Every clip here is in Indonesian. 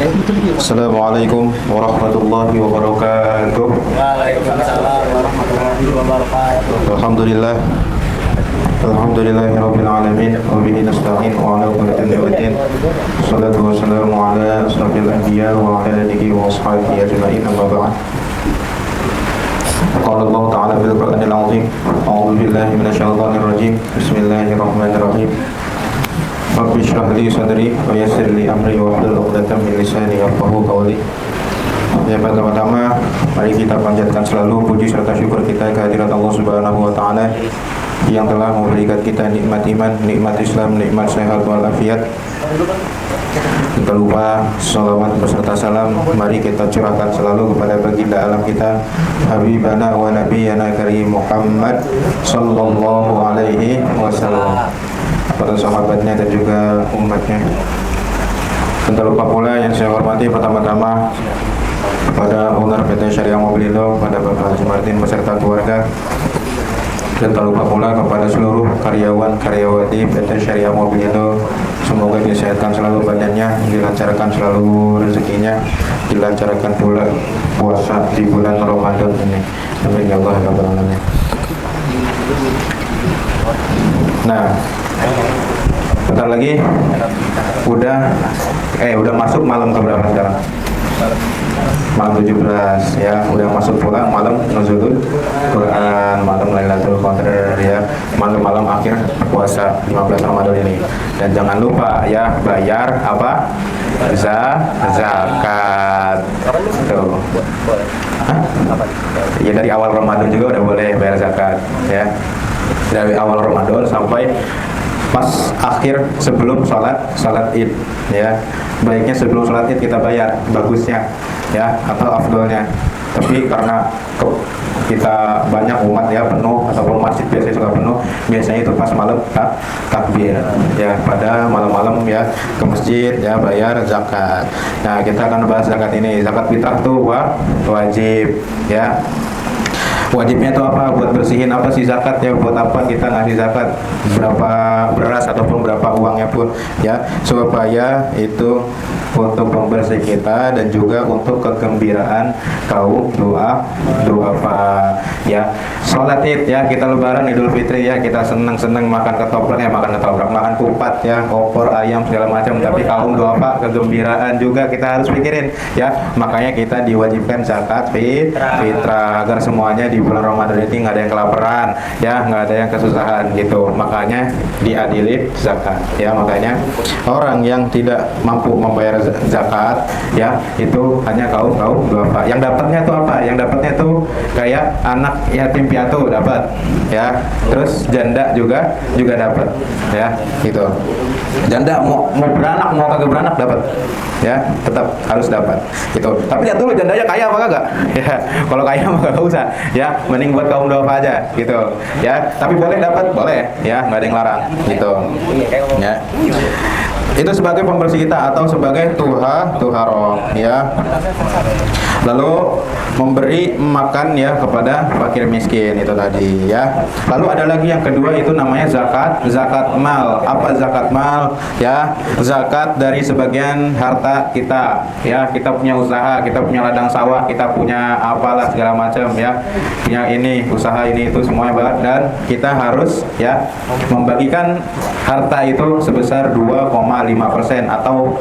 Assalamualaikum warahmatullahi wabarakatuh. Waalaikumsalam warahmatullahi wabarakatuh. Alhamdulillah. Alhamdulillahirabbil alamin wa bihi nasta'in wa ala kulli shay'in. Shalatu wassalamu ala asyrafil anbiya wa ala alihi wa washabihi ajma'in amma ba'd. Qala Allah ta'ala fil Qur'anil 'azim. A'udzu billahi minasyaitonir rajim. Bismillahirrahmanirrahim. Rabbi shrah li sadri wa yassir li amri wa hlul 'uqdatam min lisani yafqahu qawli. Ya, pertama-tama mari kita panjatkan selalu puji serta syukur kita kehadirat Allah Subhanahu wa taala yang telah memberikan kita nikmat iman, nikmat Islam, nikmat sehat walafiat. Tidak lupa salawat beserta salam mari kita curahkan selalu kepada baginda alam kita Habibana wa Nabiyana Karim Muhammad sallallahu alaihi wasallam, pada sahabatnya dan juga umatnya. Tidak lupa pula yang saya hormati pertama-tama kepada owner PT Syariah Mobilindo, pada Bapak Haji Martin beserta keluarga. Dan tak lupa pula kepada seluruh karyawan-karyawati PT Syariah Mobilindo, semoga disehatkan selalu badannya, dilancarkan selalu rezekinya, dilancarkan pula puasa di bulan Ramadan ini. Amin ya Allah ya Rabbal alamin. Nah, bentar lagi udah masuk malam keberapa sekarang? Malam 17 ya, udah masuk pulang malam nuzulul Quran, malam Lailatul Qadar ya, malam akhir puasa 15 Ramadan ini. Dan jangan lupa ya, bayar apa? Zakat. Tuh. Hah? Ya dari awal Ramadan juga udah boleh bayar zakat ya. Dari awal Ramadan sampai pas akhir sebelum sholat Id ya. Baiknya sebelum sholat Id kita bayar, bagusnya ya, atau afdolnya. Tapi karena kita banyak umat ya, penuh, ataupun masjid biasanya suka penuh, biasanya itu pas malam takbir ya, pada malam-malam ya ke masjid ya, bayar zakat. Nah, kita akan bahas zakat ini. Zakat fitrah tuh wajib ya. Wajibnya itu apa? Buat bersihin apa sih zakat ya? Buat apa kita ngasih zakat? Berapa beras ataupun berapa uangnya pun ya, supaya itu untuk pembersih kita dan juga untuk kegembiraan kaum duafa ya. Sholat Id ya, kita lebaran Idul Fitri ya, kita seneng-seneng makan ketoprak ya, makan kupat ya, opor, ayam segala macam. Tapi kaum duafa kegembiraan juga kita harus pikirin ya. Makanya kita diwajibkan zakat fitrah agar semuanya di bulan Ramadan ini nggak ada yang kelaparan ya, nggak ada yang kesusahan gitu. Makanya diadili zakat ya. Makanya orang yang tidak mampu membayar zakat ya, itu hanya kaum duafa. Yang dapatnya tuh apa? Yang dapatnya tuh kayak anak yatim piatu dapat ya, terus janda juga dapat ya gitu. Janda mau beranak mau kagak beranak dapat ya, tetap harus dapat gitu. Tapi lihat dulu jandanya kaya apa kagak ya. Kalau kaya mah kagak usah ya, mending buat kaum duafa aja gitu ya. Tapi boleh dapat, boleh ya, nggak ada yang larang gitu ya. Itu sebagai pembersih kita atau sebagai tuharoh ya. Lalu memberi makan ya kepada fakir miskin, itu tadi ya. Lalu ada lagi yang kedua, itu namanya zakat mal. Apa zakat mal ya? Zakat dari sebagian harta kita ya. Kita punya usaha, kita punya ladang sawah, kita punya apalah segala macam ya, punya ini usaha ini itu semuanya, dan kita harus ya membagikan harta itu sebesar 2,5% atau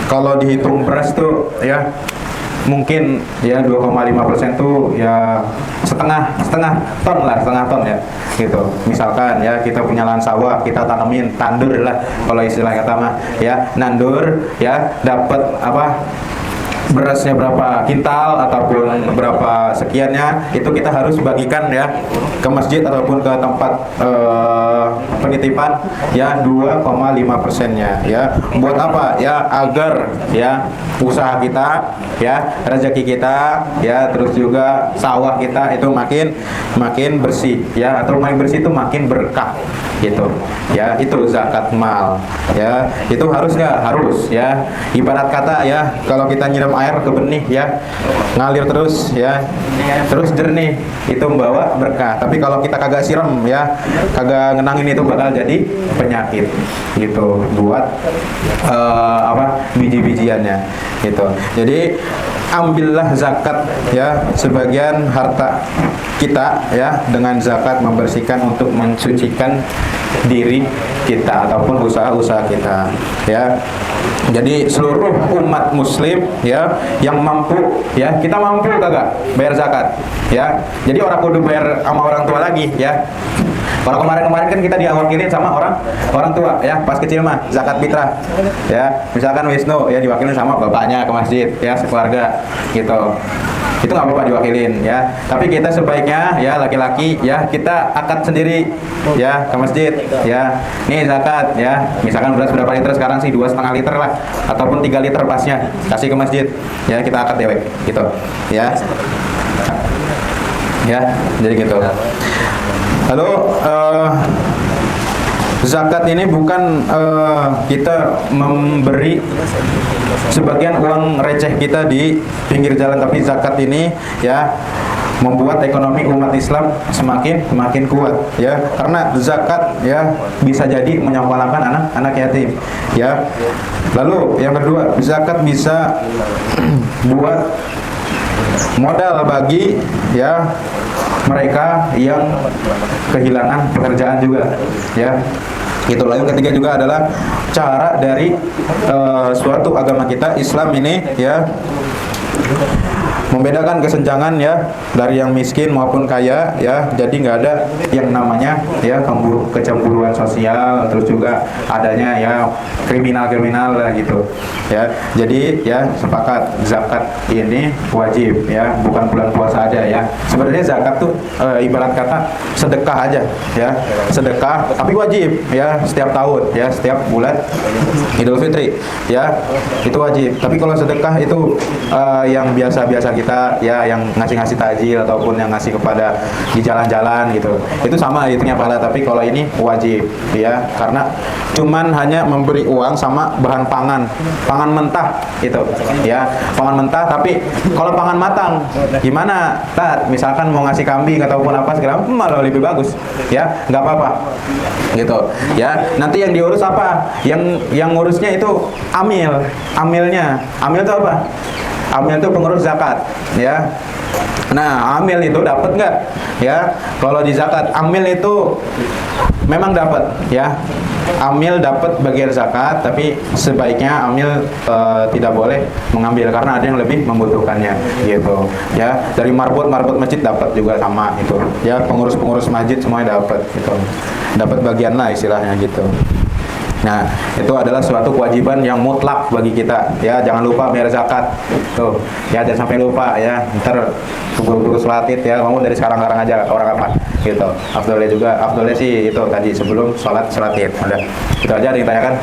kalau dihitung beras tuh ya mungkin ya 2,5% tuh ya setengah ton ya gitu. Misalkan ya kita punya lahan sawah, kita tanemin tandur lah kalau istilah kata mah ya, nandur ya, dapat apa berasnya berapa kintal ataupun berapa sekiannya, itu kita harus bagikan ya ke masjid ataupun ke tempat penitipan ya, 2,5%-nya ya. Buat apa ya? Agar ya usaha kita ya, rezeki kita ya, terus juga sawah kita itu makin bersih ya, atau makin bersih itu makin berkah gitu ya. Itu zakat mal ya. Itu harus nggak? Harus ya. Ibarat kata ya, kalau kita nyiram air ke benih ya, ngalir terus ya, terus jernih, itu membawa berkah. Tapi kalau kita kagak siram ya, kagak ngenangin, itu bakal jadi penyakit gitu. Buat biji-bijiannya gitu. Jadi ambillah zakat ya, sebagian harta kita ya, dengan zakat membersihkan untuk mensucikan diri kita ataupun usaha-usaha kita ya. Jadi seluruh umat muslim ya yang mampu ya, kita mampu kagak bayar zakat ya. Jadi orang kudu bayar sama orang tua lagi ya. Kalau kemarin-kemarin kan kita diwakilin sama orang tua ya, pas kecil mah zakat fitrah ya. Misalkan Wisnu ya diwakilin sama bapaknya ke masjid ya, sekeluarga gitu. Itu nggak apa-apa diwakilin ya. Tapi kita sebaiknya ya laki-laki ya, kita akad sendiri ya ke masjid ya. Nih zakat ya, misalkan beras berapa liter sekarang sih, 2,5 liter lah ataupun 3 liter pasnya, kasih ke masjid ya, kita akad dewek gitu ya. Ya, jadi gitu. Lalu zakat ini bukan kita memberi sebagian uang receh kita di pinggir jalan, tapi zakat ini ya membuat ekonomi umat Islam semakin kuat ya, karena zakat ya bisa jadi menyekolahkan anak yatim ya. Lalu yang kedua, zakat bisa buat modal bagi ya mereka yang kehilangan pekerjaan juga ya. Itulah yang ketiga juga adalah cara dari suatu agama kita Islam ini ya, membedakan kesenjangan ya dari yang miskin maupun kaya ya. Jadi nggak ada yang namanya ya kecemburuan sosial, terus juga adanya ya kriminal lah gitu ya. Jadi ya sepakat zakat ini wajib ya, bukan bulan puasa aja ya. Sebenarnya zakat tuh ibarat kata sedekah aja ya, sedekah tapi wajib ya setiap tahun ya, setiap bulan Idul Fitri ya, itu wajib. Tapi kalau sedekah itu yang biasa-biasa kita ya, yang ngasih-ngasih takjil ataupun yang ngasih kepada di jalan-jalan gitu, itu sama hitungnya pahala. Tapi kalau ini wajib ya, karena cuman hanya memberi uang sama bahan pangan mentah itu ya, pangan mentah. Tapi kalau pangan matang gimana? Misalkan mau ngasih kambing ataupun apa segala malah lebih bagus ya, nggak apa-apa gitu ya. Nanti yang diurus apa? Yang ngurusnya itu amilnya. Amil itu apa? Amil itu pengurus zakat ya. Nah, amil itu dapat nggak ya? Kalau di zakat amil itu memang dapat ya. Amil dapat bagian zakat, tapi sebaiknya amil tidak boleh mengambil karena ada yang lebih membutuhkannya gitu ya. Dari marbot masjid dapat juga sama itu ya, pengurus masjid semuanya dapat gitu, dapat bagian lah istilahnya gitu. Nah, itu adalah suatu kewajiban yang mutlak bagi kita ya. Jangan lupa bayar zakat tuh ya, jangan sampai lupa ya. Ntar keburu-buru sholat id ya, kamu dari sekarang aja orang apa gitu. Afdolnya sih itu tadi sebelum sholat id. Udah, itu aja. Ada yang ditanyakan?